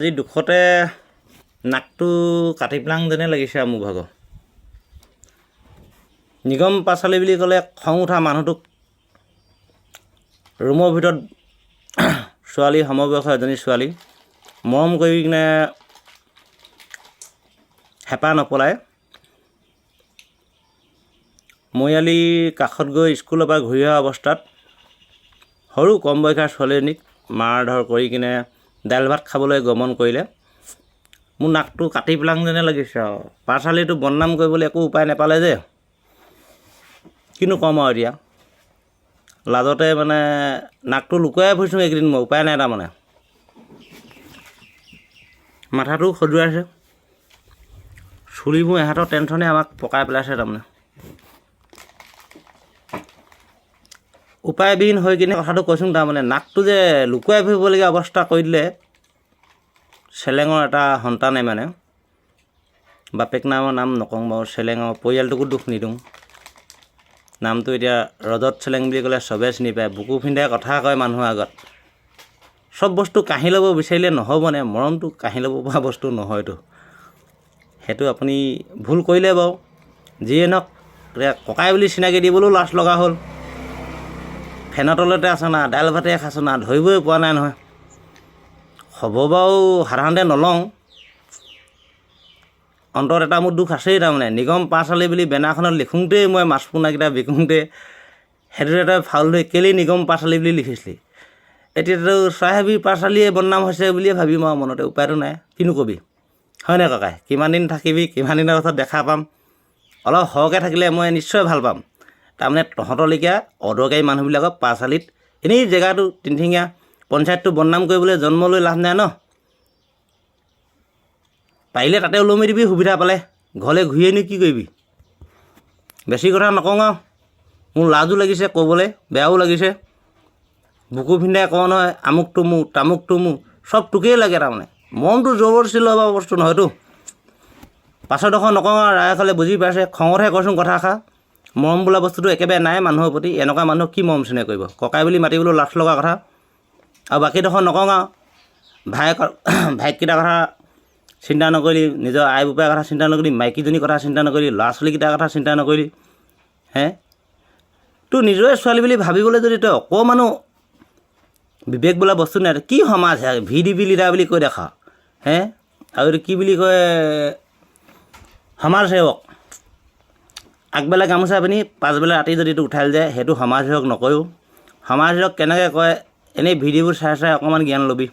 আজি দুখতে নাকটো কাটি পেলাং যেনে লাগিছে আৰু মোৰ ভাগৰ। নিগম পাচালি বুলি ক'লে খং উঠা মানুহটোক ৰুমৰ ভিতৰত ছোৱালী সমবয়সৰ এজনী ছোৱালী মৰম কৰি কিনে হেঁপাহ নপলায় মৰিয়ালি কাষত গৈ স্কুলৰ পৰা ঘূৰি অহা অৱস্থাত সৰু কম বয়সৰ ছোৱালীজনীক মাৰ ধৰ কৰি কিনে দাইল ভাত খাবলৈ গমন কৰিলে। মোৰ নাকটো কাটি পেলাং যেনে লাগিছে আৰু পাঠশালীটো বদনাম কৰিবলৈ একো উপায় নাপালে যে কিনো ক'ম আৰু এতিয়া লাজতে মানে নাকটো লুকুৱাই ফুৰিছোঁ এইকেইদিন মই উপায় নাই তাৰমানে মাথাটো খজুৱাইছে চুলিবোৰ এহাতৰ টেনশ্যনে আমাক পকাই পেলাইছে তাৰমানে উপায়বিহীন হৈ কিনে কথাটো কৈছোঁ তাৰমানে নাকটো যে লুকুৱাই ফুৰিবলগীয়া অৱস্থা কৰি দিলে চেলেঙৰ এটা সন্তানে মানে বাপেক নামৰ নাম নকওঁ বাৰু চেলেঙৰ পৰিয়ালটোকো দুখ নিদিওঁ নামটো এতিয়া ৰজত চেলেং বুলি ক'লে চবেই চিনি পায় বুকু ফিন্দাই কথা কয় মানুহৰ আগত চব বস্তু কাঢ়ি ল'ব বিচাৰিলে নহ'বনে মৰমটো কাঢ়ি ল'ব পৰা বস্তু নহয়তো সেইটো আপুনি ভুল কৰিলে বাৰু যিয়ে নহওক এতিয়া ককাই বুলি চিনাকি দিবলৈও লাজ লগা হ'ল ফেনৰ তলতে আছে না দাইল ভাতে খাইছোঁ না ধৰিবই পৰা নাই নহয় খবৰ বাৰু সাধাৰণতে নলওঁ অন্তৰত এটা মোৰ দুখ আছেই তাৰমানে নিগম পাঠশালী বুলি বেনাৰখনত লিখোঁতেই মই মাছ পোনাকেইটা বিকোঁতে সেইটো এটা ফাউল হৈ কেলেই নিগম পাঠশালী বুলি লিখিছিলি এতিয়াতো চাহেবী পাঠশালীয়ে বদনাম হৈছে বুলিয়ে ভাবিম আৰু মনতে উপায়টো নাই কিনো কবি হয়নে ককাই কিমান দিন থাকিবি কিমান দিনৰ পাছত দেখা পাম অলপ সৰহকৈ থাকিলে মই নিশ্চয় ভাল পাম তাৰমানে তহঁতৰলৈকে অদৰকাৰী মানুহবিলাকক পাঠশালীত এনেই জেগাটো তিনিঠেঙীয়া পঞ্চায়তটো বদনাম কৰিবলৈ জন্ম লৈ লাভ নাই ন পাৰিলে তাতে ওলমি দিবি সুবিধা পালে ঘৰলৈ ঘূৰি আনি কি কৰিবি বেছি কথা নকওঁ আৰু মোৰ লাজো লাগিছে ক'বলৈ বেয়াও লাগিছে বুকু ফিন্দাই কওঁ নহয় আমুকটো মোৰ তামুকটো মোৰ চব তোকেই লাগে তাৰমানে মনটো জবৰদস্তি লোৱা বস্তু নহয়তো পাছৰডোখৰ নকওঁ আৰু ৰাইজসকলে বুজি পাইছে খঙতহে কৈছোঁ কথাষাৰ মৰম বোলা বস্তুটো একেবাৰে নাই মানুহৰ প্ৰতি এনেকুৱা মানুহক কি মৰম চেনেহ কৰিব ককাই বুলি মাতিবলৈ লাজ লগা কথা আৰু বাকীডোখৰ নকওঁ আৰু ভাইককেইটাৰ কথা চিন্তা নকৰিলি নিজৰ আই বোপাৰ কথা চিন্তা নকৰিলি মাইকীজনীৰ কথা চিন্তা নকৰিলি ল'ৰা ছোৱালীকেইটাৰ কথা চিন্তা নকৰিলি তোৰ নিজৰে ছোৱালী বুলি ভাবিবলৈ যদি তই অকণমানো বিবেক বোলা বস্তু নাই কি সমাজ হে VDP লিডাৰ বুলি কৈ দেখা আৰু এইটো কি বুলি কয় সমাজ সেৱক আগবেলা গামোচা পিন্ধি পাছবেলা ৰাতি যদি এইটো উঠাই যায় সেইটো সমাজ সেৱক নকয়ো সমাজ সেৱক কেনেকৈ কয় এনেই ভিডিঅ'বোৰ চাই অকণমান জ্ঞান ল'বি